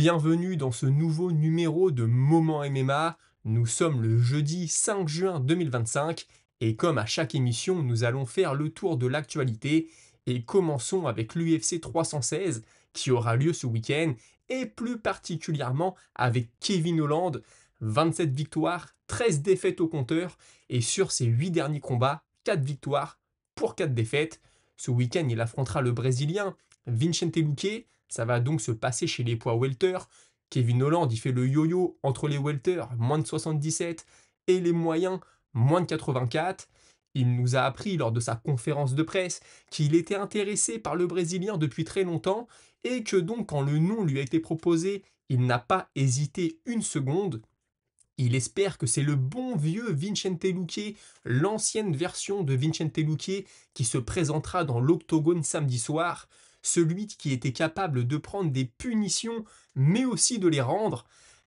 Bienvenue dans ce nouveau numéro de Moment MMA. Nous sommes le jeudi 5 juin 2025 et comme à chaque émission, nous allons faire le tour de l'actualité et commençons avec l'UFC 316 qui aura lieu ce week-end et plus particulièrement avec Kevin Holland, 27 victoires, 13 défaites au compteur et sur ses 8 derniers combats, 4 victoires pour 4 défaites. Ce week-end, il affrontera le Brésilien Vicente Luque. Ça va donc se passer chez les poids welter. Kevin Holland, il fait le yo-yo entre les welter, moins de 77, et les moyens, moins de 84. Il nous a appris lors de sa conférence de presse qu'il était intéressé par le Brésilien depuis très longtemps et que donc quand le nom lui a été proposé, il n'a pas hésité une seconde. Il espère que c'est le bon vieux Vicente Luque, l'ancienne version de Vicente Luque, qui se présentera dans l'octogone samedi soir, celui qui était capable de prendre des punitions, mais aussi de les rendre.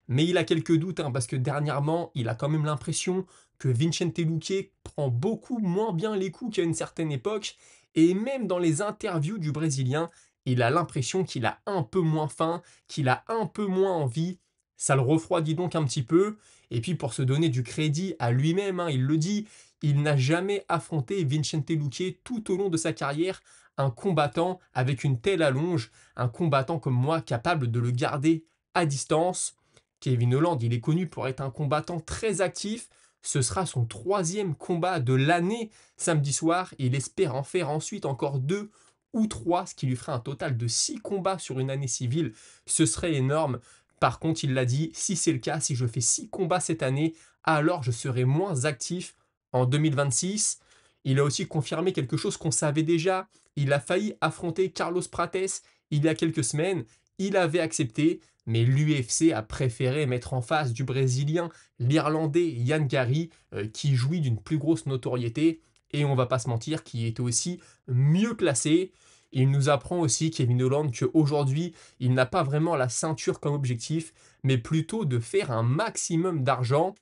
Mais il a quelques doutes, parce que dernièrement, il a quand même l'impression que Vicente Luque prend beaucoup moins bien les coups qu'à une certaine époque, et même dans les interviews du Brésilien, il a l'impression qu'il a un peu moins faim, qu'il a un peu moins envie. Ça le refroidit donc un petit peu. Et puis pour se donner du crédit à lui-même, il le dit, il n'a jamais affronté Vicente Luque tout au long de sa carrière, un combattant avec une telle allonge, un combattant comme moi capable de le garder à distance. Kevin Holland, il est connu pour être un combattant très actif. Ce sera son 3e combat de l'année samedi soir. Il espère en faire ensuite encore 2 ou 3, ce qui lui ferait un total de 6 combats sur une année civile. Ce serait énorme. Par contre, il l'a dit, si c'est le cas, si je fais 6 combats cette année, alors je serai moins actif en 2026. Il a aussi confirmé quelque chose qu'on savait déjà. Il a failli affronter Carlos Prates il y a quelques semaines. Il avait accepté, mais l'UFC a préféré mettre en face du Brésilien l'Irlandais Ian Gary, qui jouit d'une plus grosse notoriété. Et on va pas se mentir, qui est aussi mieux classé. Il nous apprend aussi, Kevin Holland, qu'aujourd'hui, il n'a pas vraiment la ceinture comme objectif, mais plutôt de faire un maximum d'argent.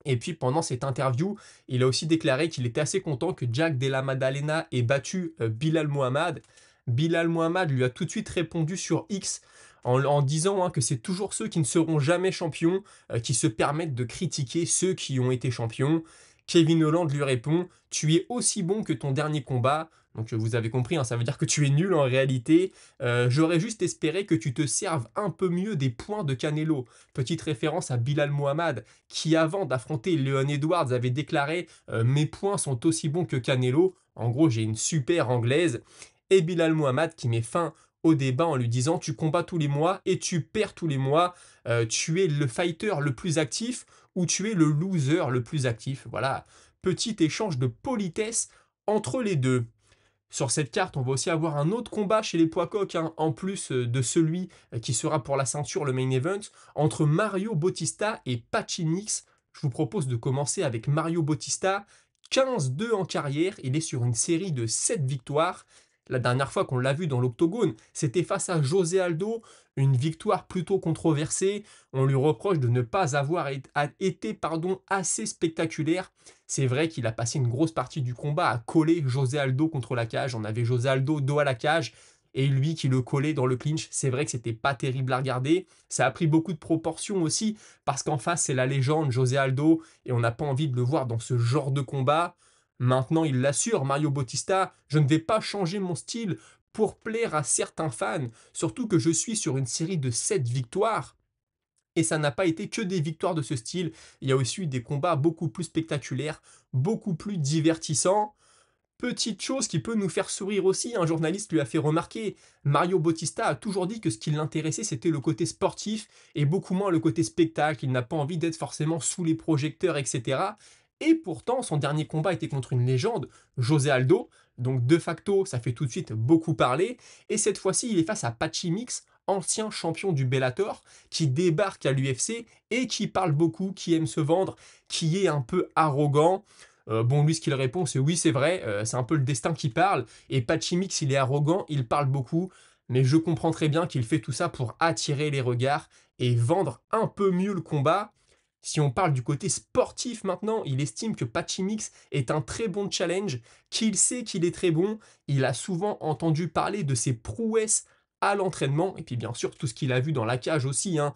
Et puis pendant cette interview, il a aussi déclaré qu'il était assez content que Jack Della Maddalena ait battu Bilal Mohamed. Bilal Mohamed lui a tout de suite répondu sur X en disant que c'est toujours ceux qui ne seront jamais champions qui se permettent de critiquer ceux qui ont été champions. Kevin Holland lui répond: Tu es aussi bon que ton dernier combat. Donc vous avez compris, ça veut dire que tu es nul en réalité. J'aurais juste espéré que tu te serves un peu mieux des points de Canelo. Petite référence à Bilal Mohamed, qui avant d'affronter Leon Edwards avait déclaré Mes points sont aussi bons que Canelo. En gros, j'ai une super anglaise. Et Bilal Mohamed qui met fin au débat en lui disant Tu combats tous les mois et tu perds tous les mois. Tu es le fighter le plus actif ou tu es le loser le plus actif. Voilà, petit échange de politesse entre les deux. Sur cette carte, on va aussi avoir un autre combat chez les poids coqs, en plus de celui qui sera pour la ceinture, le main event, entre Mario Bautista et Patchy Mix. Je vous propose de commencer avec Mario Bautista, 15-2 en carrière, il est sur une série de 7 victoires. La dernière fois qu'on l'a vu dans l'octogone, c'était face à José Aldo, une victoire plutôt controversée. On lui reproche de ne pas avoir été assez spectaculaire. C'est vrai qu'il a passé une grosse partie du combat à coller José Aldo contre la cage. On avait José Aldo dos à la cage et lui qui le collait dans le clinch. C'est vrai que c'était pas terrible à regarder. Ça a pris beaucoup de proportions aussi parce qu'en face c'est la légende José Aldo et on n'a pas envie de le voir dans ce genre de combat. Maintenant il l'assure, Mario Bautista, je ne vais pas changer mon style pour plaire à certains fans, surtout que je suis sur une série de 7 victoires. Et ça n'a pas été que des victoires de ce style, il y a aussi eu des combats beaucoup plus spectaculaires, beaucoup plus divertissants. Petite chose qui peut nous faire sourire aussi, un journaliste lui a fait remarquer, Mario Bautista a toujours dit que ce qui l'intéressait c'était le côté sportif et beaucoup moins le côté spectacle, il n'a pas envie d'être forcément sous les projecteurs, etc. Et pourtant, son dernier combat était contre une légende, José Aldo, donc de facto, ça fait tout de suite beaucoup parler, et cette fois-ci, il est face à Patchy Mix, ancien champion du Bellator, qui débarque à l'UFC et qui parle beaucoup, qui aime se vendre, qui est un peu arrogant. Bon, lui, ce qu'il répond, c'est oui, c'est vrai, c'est un peu le destin qui parle, et Patchy Mix, il est arrogant, il parle beaucoup, mais je comprends très bien qu'il fait tout ça pour attirer les regards et vendre un peu mieux le combat. Si on parle du côté sportif maintenant, il estime que Patchy Mix est un très bon challenge, qu'il sait qu'il est très bon, il a souvent entendu parler de ses prouesses à l'entraînement, et puis bien sûr tout ce qu'il a vu dans la cage aussi, hein,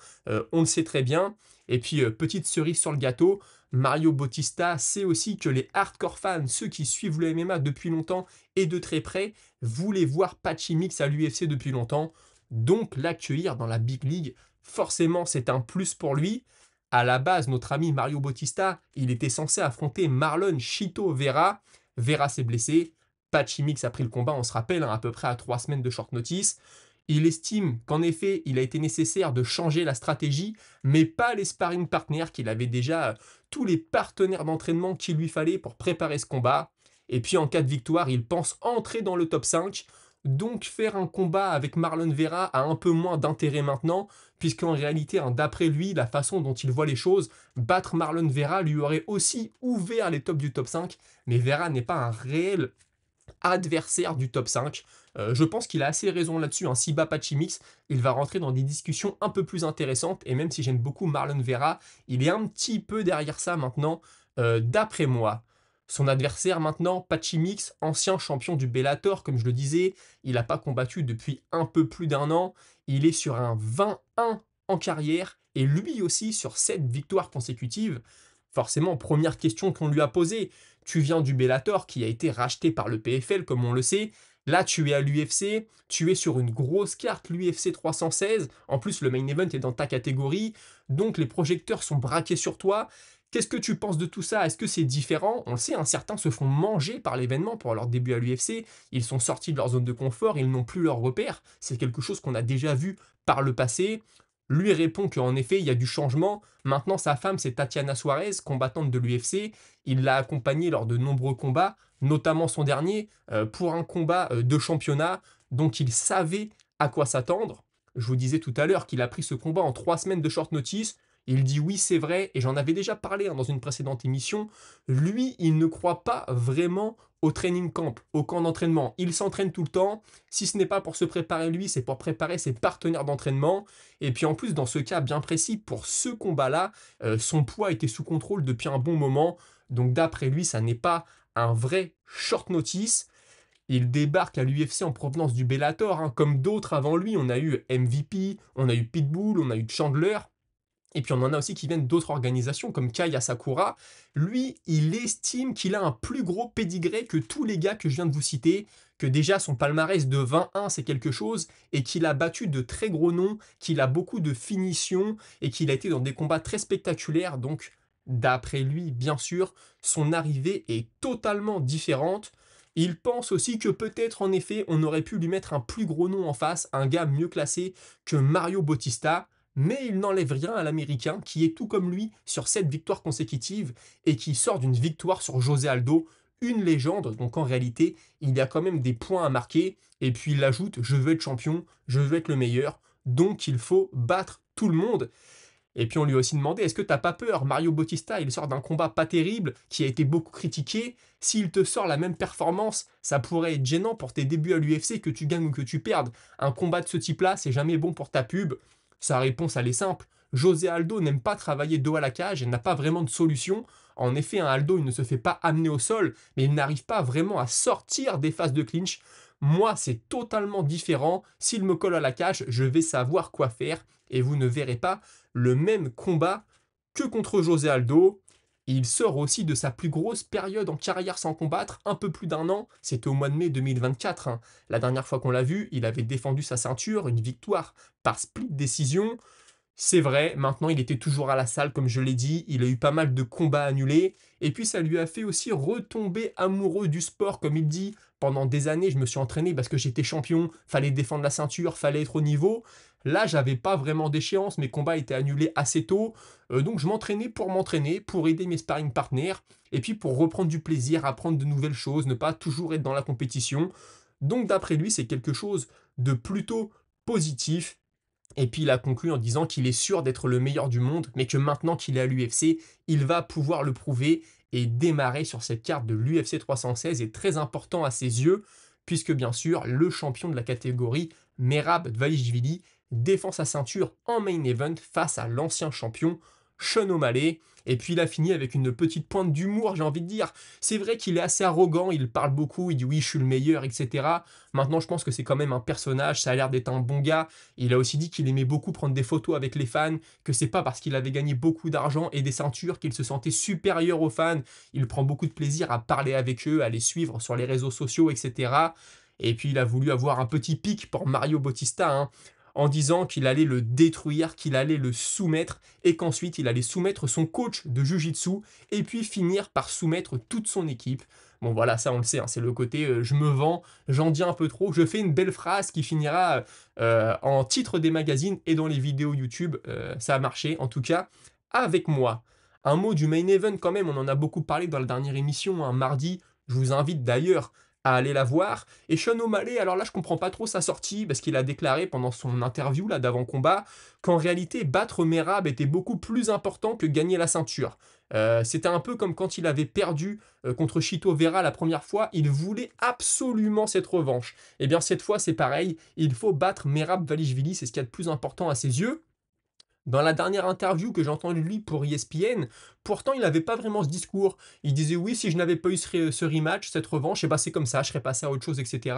on le sait très bien. Et puis petite cerise sur le gâteau, Mario Bautista sait aussi que les hardcore fans, ceux qui suivent le MMA depuis longtemps et de très près, voulaient voir Patchy Mix à l'UFC depuis longtemps. Donc l'accueillir dans la Big League, forcément c'est un plus pour lui. À la base, notre ami Mario Bautista, il était censé affronter Marlon Chito Vera. Vera s'est blessé. Patchy Mix a pris le combat, on se rappelle, hein, à peu près à 3 semaines de short notice. Il estime qu'en effet, il a été nécessaire de changer la stratégie, mais pas les sparring partners, qu'il avait déjà tous les partenaires d'entraînement qu'il lui fallait pour préparer ce combat. Et puis en cas de victoire, il pense entrer dans le top 5. Donc faire un combat avec Marlon Vera a un peu moins d'intérêt maintenant, puisqu'en réalité, hein, d'après lui, la façon dont il voit les choses, battre Marlon Vera lui aurait aussi ouvert les tops du top 5, mais Vera n'est pas un réel adversaire du top 5. Je pense qu'il a assez raison là-dessus, hein. Si bat Pachimix, il va rentrer dans des discussions un peu plus intéressantes, et même si j'aime beaucoup Marlon Vera, il est un petit peu derrière ça maintenant, d'après moi. Son adversaire maintenant, Pachimix, ancien champion du Bellator, comme je le disais, il n'a pas combattu depuis un peu plus d'un an, il est sur un 20-1 en carrière, et lui aussi sur 7 victoires consécutives. Forcément, première question qu'on lui a posée, tu viens du Bellator qui a été racheté par le PFL comme on le sait, là tu es à l'UFC, tu es sur une grosse carte, l'UFC 316, en plus le main event est dans ta catégorie, donc les projecteurs sont braqués sur toi. Qu'est-ce que tu penses de tout ça? Est-ce que c'est différent? On le sait, hein, certains se font manger par l'événement pour leur début à l'UFC, ils sont sortis de leur zone de confort, ils n'ont plus leurs repères, c'est quelque chose qu'on a déjà vu par le passé. Lui répond qu'en effet, il y a du changement. Maintenant, sa femme, c'est Tatiana Suarez, combattante de l'UFC. Il l'a accompagnée lors de nombreux combats, notamment son dernier, pour un combat de championnat, donc il savait à quoi s'attendre. Je vous disais tout à l'heure qu'il a pris ce combat en 3 semaines de short notice. Il dit oui, c'est vrai, et j'en avais déjà parlé, hein, dans une précédente émission. Lui, il ne croit pas vraiment au training camp, au camp d'entraînement. Il s'entraîne tout le temps. Si ce n'est pas pour se préparer lui, c'est pour préparer ses partenaires d'entraînement. Et puis en plus, dans ce cas bien précis, pour ce combat-là, son poids était sous contrôle depuis un bon moment. Donc d'après lui, ça n'est pas un vrai short notice. Il débarque à l'UFC en provenance du Bellator, hein, comme d'autres avant lui. On a eu MVP, on a eu Pitbull, on a eu Chandler. Et puis on en a aussi qui viennent d'autres organisations comme Kai Asakura. Lui, il estime qu'il a un plus gros pédigré que tous les gars que je viens de vous citer, que déjà son palmarès de 21 c'est quelque chose, et qu'il a battu de très gros noms, qu'il a beaucoup de finitions, et qu'il a été dans des combats très spectaculaires. Donc d'après lui, bien sûr, son arrivée est totalement différente. Il pense aussi que peut-être en effet on aurait pu lui mettre un plus gros nom en face, un gars mieux classé que Mario Bautista, mais il n'enlève rien à l'Américain qui est tout comme lui sur 7 victoires consécutives et qui sort d'une victoire sur José Aldo, une légende, donc en réalité il y a quand même des points à marquer, et puis il ajoute je veux être champion, je veux être le meilleur, donc il faut battre tout le monde. Et puis on lui a aussi demandé, est-ce que t'as pas peur? Mario Bautista, il sort d'un combat pas terrible, qui a été beaucoup critiqué. S'il te sort la même performance, ça pourrait être gênant pour tes débuts à l'UFC, que tu gagnes ou que tu perdes. Un combat de ce type-là, c'est jamais bon pour ta pub. Sa réponse, elle est simple. José Aldo n'aime pas travailler dos à la cage et n'a pas vraiment de solution. En effet, un Aldo, il ne se fait pas amener au sol, mais il n'arrive pas vraiment à sortir des phases de clinch. Moi, c'est totalement différent. S'il me colle à la cage, je vais savoir quoi faire et vous ne verrez pas le même combat que contre José Aldo. Il sort aussi de sa plus grosse période en carrière sans combattre, un peu plus d'un an, c'était au mois de mai 2024, hein. La dernière fois qu'on l'a vu, il avait défendu sa ceinture, une victoire par split décision. C'est vrai, maintenant il était toujours à la salle comme je l'ai dit, il a eu pas mal de combats annulés, et puis ça lui a fait aussi retomber amoureux du sport comme il dit. Pendant des années je me suis entraîné parce que j'étais champion, fallait défendre la ceinture, fallait être au niveau. Là j'avais pas vraiment d'échéance, mes combats étaient annulés assez tôt, donc je m'entraînais, pour aider mes sparring partners, et puis pour reprendre du plaisir, apprendre de nouvelles choses, ne pas toujours être dans la compétition. Donc d'après lui c'est quelque chose de plutôt positif. Et puis il a conclu en disant qu'il est sûr d'être le meilleur du monde, mais que maintenant qu'il est à l'UFC, il va pouvoir le prouver, et démarrer sur cette carte de l'UFC 316 est très important à ses yeux, puisque bien sûr, le champion de la catégorie, Merab Dvalishvili, défend sa ceinture en main event face à l'ancien champion Sean O'Malley. Et puis il a fini avec une petite pointe d'humour, j'ai envie de dire. C'est vrai qu'il est assez arrogant, il parle beaucoup, il dit oui, je suis le meilleur, etc. Maintenant, je pense que c'est quand même un personnage, ça a l'air d'être un bon gars. Il a aussi dit qu'il aimait beaucoup prendre des photos avec les fans, que c'est pas parce qu'il avait gagné beaucoup d'argent et des ceintures qu'il se sentait supérieur aux fans. Il prend beaucoup de plaisir à parler avec eux, à les suivre sur les réseaux sociaux, etc. Et puis il a voulu avoir un petit pic pour Mario Bautista, hein, en disant qu'il allait le détruire, qu'il allait le soumettre, et qu'ensuite il allait soumettre son coach de Jiu-Jitsu, et puis finir par soumettre toute son équipe. Bon voilà, ça on le sait, hein, c'est le côté je me vends, j'en dis un peu trop, je fais une belle phrase qui finira en titre des magazines et dans les vidéos YouTube, ça a marché, en tout cas avec moi. Un mot du main event quand même, on en a beaucoup parlé dans la dernière émission, un mardi, je vous invite d'ailleurs à aller la voir. Et Sean O'Malley, alors là, je comprends pas trop sa sortie, parce qu'il a déclaré pendant son interview là d'avant-combat qu'en réalité, battre Merab était beaucoup plus important que gagner la ceinture. C'était un peu comme quand il avait perdu contre Chito Vera la première fois, il voulait absolument cette revanche. Et bien cette fois, c'est pareil, il faut battre Merab Dvalishvili, c'est ce qu'il y a de plus important à ses yeux. Dans la dernière interview que j'ai entendue de lui pour ESPN, pourtant il n'avait pas vraiment ce discours. Il disait oui, si je n'avais pas eu ce rematch, cette revanche, et bah c'est comme ça, je serais passé à autre chose, etc.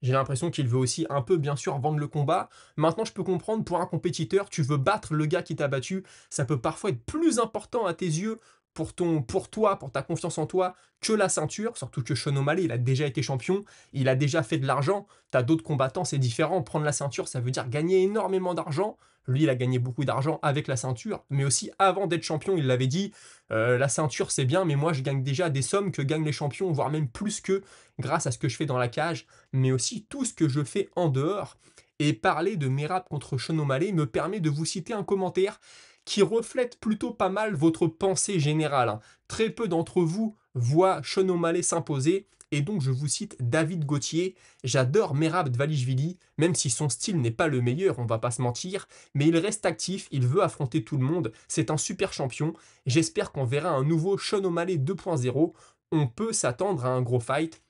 J'ai l'impression qu'il veut aussi un peu, bien sûr, vendre le combat. Maintenant, je peux comprendre, pour un compétiteur, tu veux battre le gars qui t'a battu. Ça peut parfois être plus important à tes yeux pour toi, pour ta confiance en toi, que la ceinture. Surtout que Sean O'Malley, il a déjà été champion, il a déjà fait de l'argent. T'as d'autres combattants, c'est différent. Prendre la ceinture, ça veut dire gagner énormément d'argent. Lui, il a gagné beaucoup d'argent avec la ceinture, mais aussi avant d'être champion, il l'avait dit, la ceinture c'est bien, mais moi je gagne déjà des sommes que gagnent les champions, voire même plus que grâce à ce que je fais dans la cage, mais aussi tout ce que je fais en dehors. Et parler de Merab contre Sean O'Malley me permet de vous citer un commentaire qui reflète plutôt pas mal votre pensée générale, hein. Très peu d'entre vous voient Sean O'Malley s'imposer, et donc je vous cite David Gauthier. J'adore Merab Dvalishvili, même si son style n'est pas le meilleur, on va pas se mentir, mais il reste actif, il veut affronter tout le monde, c'est un super champion. J'espère qu'on verra un nouveau Sean O'Malley 2.0. On peut s'attendre à un gros fight.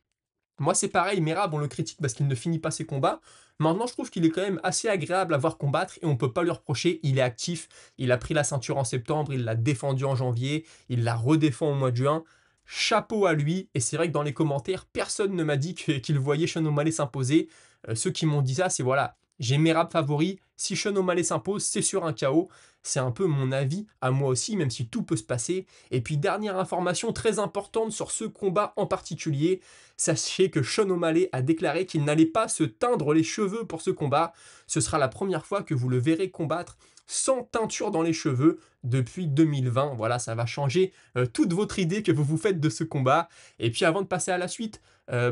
Moi, c'est pareil, Merab, on le critique parce qu'il ne finit pas ses combats. Maintenant, je trouve qu'il est quand même assez agréable à voir combattre et on ne peut pas lui reprocher. Il est actif, il a pris la ceinture en septembre, il l'a défendue en janvier, il la redéfend au mois de juin. Chapeau à lui. Et c'est vrai que dans les commentaires, personne ne m'a dit qu'il voyait Sean O'Malley s'imposer. Ceux qui m'ont dit ça, c'est voilà, j'ai Merab favori. Si Sean O'Malley s'impose, c'est sur un KO. C'est un peu mon avis à moi aussi, même si tout peut se passer. Et puis, dernière information très importante sur ce combat en particulier. Sachez que Sean O'Malley a déclaré qu'il n'allait pas se teindre les cheveux pour ce combat. Ce sera la première fois que vous le verrez combattre sans teinture dans les cheveux depuis 2020. Voilà, ça va changer toute votre idée que vous vous faites de ce combat. Et puis avant de passer à la suite,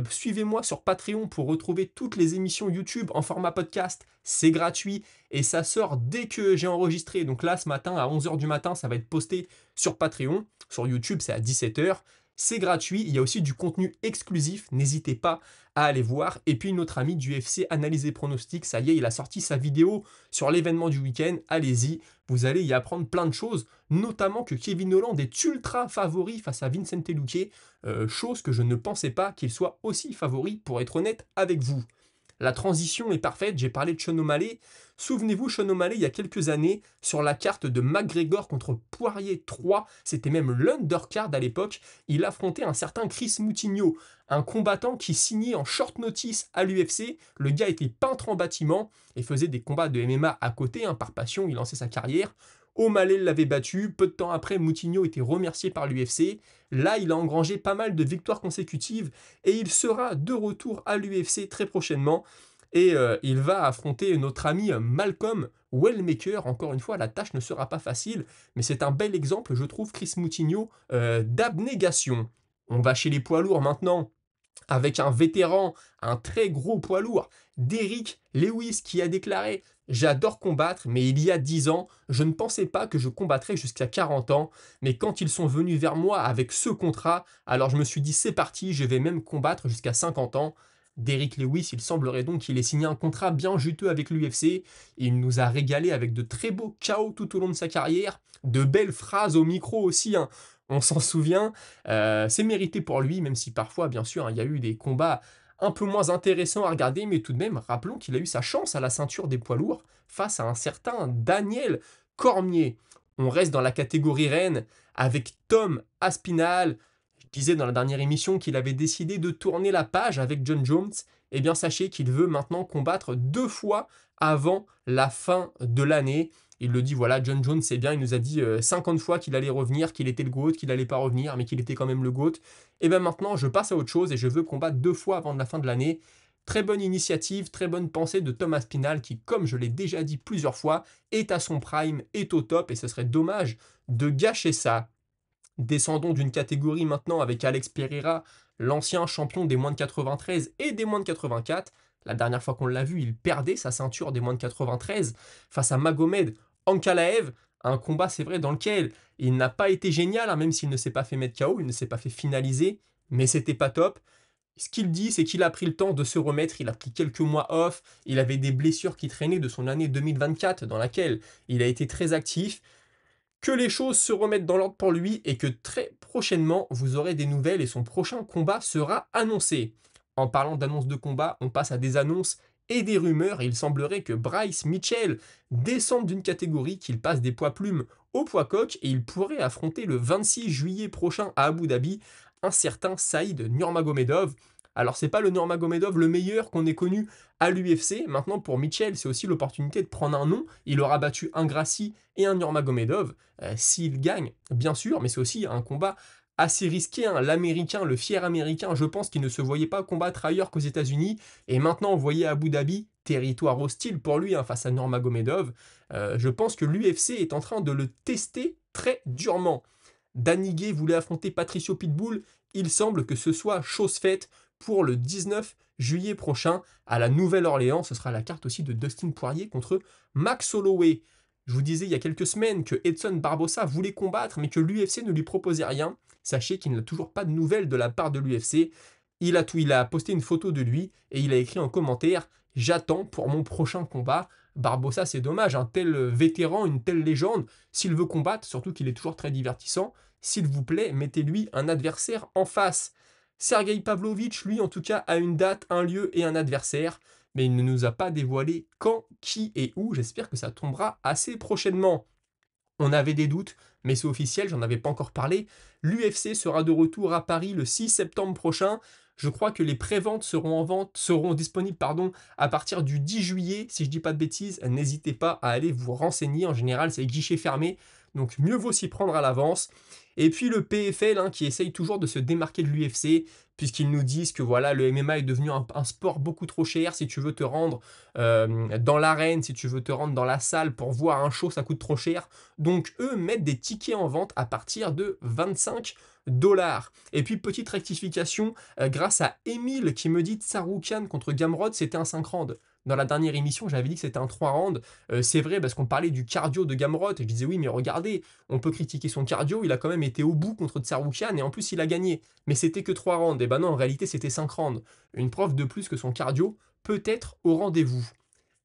suivez-moi sur Patreon pour retrouver toutes les émissions YouTube en format podcast. C'est gratuit et ça sort dès que j'ai enregistré. Donc là, ce matin, à 11h du matin, ça va être posté sur Patreon. Sur YouTube, c'est à 17h. C'est gratuit, il y a aussi du contenu exclusif, n'hésitez pas à aller voir. Et puis notre ami du UFC Analyse et Pronostic, ça y est, il a sorti sa vidéo sur l'événement du week-end, allez-y, vous allez y apprendre plein de choses, notamment que Kevin Holland est ultra favori face à Vincent Luque, chose que je ne pensais pas qu'il soit aussi favori, pour être honnête avec vous. La transition est parfaite, j'ai parlé de Sean O'Malley. Souvenez-vous, Sean O'Malley, il y a quelques années, sur la carte de McGregor contre Poirier 3, c'était même l'undercard à l'époque, il affrontait un certain Chris Moutinho, un combattant qui signait en short notice à l'UFC. Le gars était peintre en bâtiment et faisait des combats de MMA à côté, hein, par passion, il lançait sa carrière. O'Malley l'avait battu, peu de temps après, Moutinho était remercié par l'UFC. Là, il a engrangé pas mal de victoires consécutives et il sera de retour à l'UFC très prochainement. Et il va affronter notre ami Malcolm Wellmaker. Encore une fois, la tâche ne sera pas facile, mais c'est un bel exemple, je trouve, Chris Moutinho, d'abnégation. On va chez les poids lourds maintenant, avec un vétéran, un très gros poids lourd, Derrick Lewis, qui a déclaré: j'adore combattre, mais il y a 10 ans, je ne pensais pas que je combattrais jusqu'à 40 ans, mais quand ils sont venus vers moi avec ce contrat, alors je me suis dit c'est parti, je vais même combattre jusqu'à 50 ans. Derrick Lewis, il semblerait donc qu'il ait signé un contrat bien juteux avec l'UFC. Il nous a régalé avec de très beaux KO tout au long de sa carrière, de belles phrases au micro aussi, hein. On s'en souvient. C'est mérité pour lui, même si parfois, bien sûr, hein, il y a eu des combats un peu moins intéressants à regarder, mais tout de même, rappelons qu'il a eu sa chance à la ceinture des poids lourds face à un certain Daniel Cormier. On reste dans la catégorie reine avec Tom Aspinall. Je disais dans la dernière émission qu'il avait décidé de tourner la page avec John Jones. Eh bien, sachez qu'il veut maintenant combattre 2 fois avant la fin de l'année. Il le dit, voilà, John Jones, c'est bien, il nous a dit 50 fois qu'il allait revenir, qu'il était le GOAT, qu'il allait pas revenir, mais qu'il était quand même le GOAT. Et bien maintenant, je passe à autre chose et je veux combattre 2 fois avant la fin de l'année. Très bonne initiative, très bonne pensée de Tom Aspinall qui, comme je l'ai déjà dit plusieurs fois, est à son prime, est au top et ce serait dommage de gâcher ça. Descendons d'une catégorie maintenant avec Alex Pereira, l'ancien champion des moins de 93 et des moins de 84. La dernière fois qu'on l'a vu, il perdait sa ceinture des moins de 93 face à Magomed Ankalaev. Un combat, c'est vrai, dans lequel il n'a pas été génial, hein, même s'il ne s'est pas fait mettre KO, il ne s'est pas fait finaliser, mais c'était pas top. Ce qu'il dit, c'est qu'il a pris le temps de se remettre, il a pris quelques mois off, il avait des blessures qui traînaient de son année 2024 dans laquelle il a été très actif, que les choses se remettent dans l'ordre pour lui et que très prochainement vous aurez des nouvelles et son prochain combat sera annoncé. En parlant d'annonces de combat, on passe à des annonces et des rumeurs et il semblerait que Bryce Mitchell descende d'une catégorie, qu'il passe des poids plumes au poids coq et il pourrait affronter le 26 juillet prochain à Abu Dhabi un certain Saïd Nurmagomedov. Alors c'est pas le Nurmagomedov le meilleur qu'on ait connu à l'UFC. Maintenant pour Mitchell, c'est aussi l'opportunité de prendre un nom. Il aura battu un Gracie et un Nurmagomedov s'il gagne, bien sûr, mais c'est aussi un combat assez risqué, hein. L'Américain, le fier Américain, je pense qu'il ne se voyait pas combattre ailleurs qu'aux États-Unis, et maintenant envoyé à Abu Dhabi, territoire hostile pour lui, hein, face à Nurmagomedov. Je pense que l'UFC est en train de le tester très durement. Danny Gay voulait affronter Patricio Pitbull, il semble que ce soit chose faite pour le 19 juillet prochain à la Nouvelle-Orléans. Ce sera la carte aussi de Dustin Poirier contre Max Holloway. Je vous disais il y a quelques semaines que Edson Barbosa voulait combattre, mais que l'UFC ne lui proposait rien. Sachez qu'il n'a toujours pas de nouvelles de la part de l'UFC. Il a posté une photo de lui et il a écrit en commentaire « J'attends pour mon prochain combat ». Barbosa, c'est dommage, un tel vétéran, une telle légende, s'il veut combattre, surtout qu'il est toujours très divertissant, s'il vous plaît, mettez-lui un adversaire en face. Sergei Pavlovitch, lui, en tout cas, a une date, un lieu et un adversaire, mais il ne nous a pas dévoilé quand, qui et où. J'espère que ça tombera assez prochainement. On avait des doutes, mais c'est officiel, j'en avais pas encore parlé. L'UFC sera de retour à Paris le 6 septembre prochain. Je crois que les préventes seront disponibles à partir du 10 juillet, si je dis pas de bêtises. N'hésitez pas à aller vous renseigner. En général, c'est guichet fermé, donc mieux vaut s'y prendre à l'avance. Et puis le PFL, hein, qui essaye toujours de se démarquer de l'UFC, puisqu'ils nous disent que voilà, le MMA est devenu un sport beaucoup trop cher. Si tu veux te rendre dans l'arène, si tu veux te rendre dans la salle pour voir un show, ça coûte trop cher. Donc eux mettent des tickets en vente à partir de 25 $. Et puis petite rectification, grâce à Emile qui me dit Tsarukyan contre Gamrot, c'était un 5 rounds. Dans la dernière émission, j'avais dit que c'était un 3 rounds. C'est vrai parce qu'on parlait du cardio de Gamrot et je disais oui, mais regardez, on peut critiquer son cardio, il a quand même été au bout contre Tsarukyan et en plus il a gagné. Mais c'était que 3 rounds. Et ben non, en réalité c'était 5 rounds. Une preuve de plus que son cardio peut être au rendez-vous.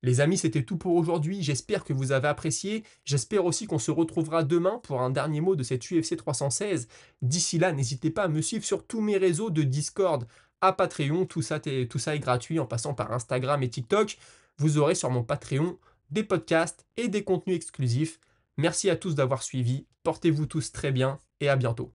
Les amis, c'était tout pour aujourd'hui. J'espère que vous avez apprécié. J'espère aussi qu'on se retrouvera demain pour un dernier mot de cette UFC 316. D'ici là, n'hésitez pas à me suivre sur tous mes réseaux de Discord à Patreon. Tout ça est gratuit en passant par Instagram et TikTok. Vous aurez sur mon Patreon des podcasts et des contenus exclusifs. Merci à tous d'avoir suivi. Portez-vous tous très bien et à bientôt.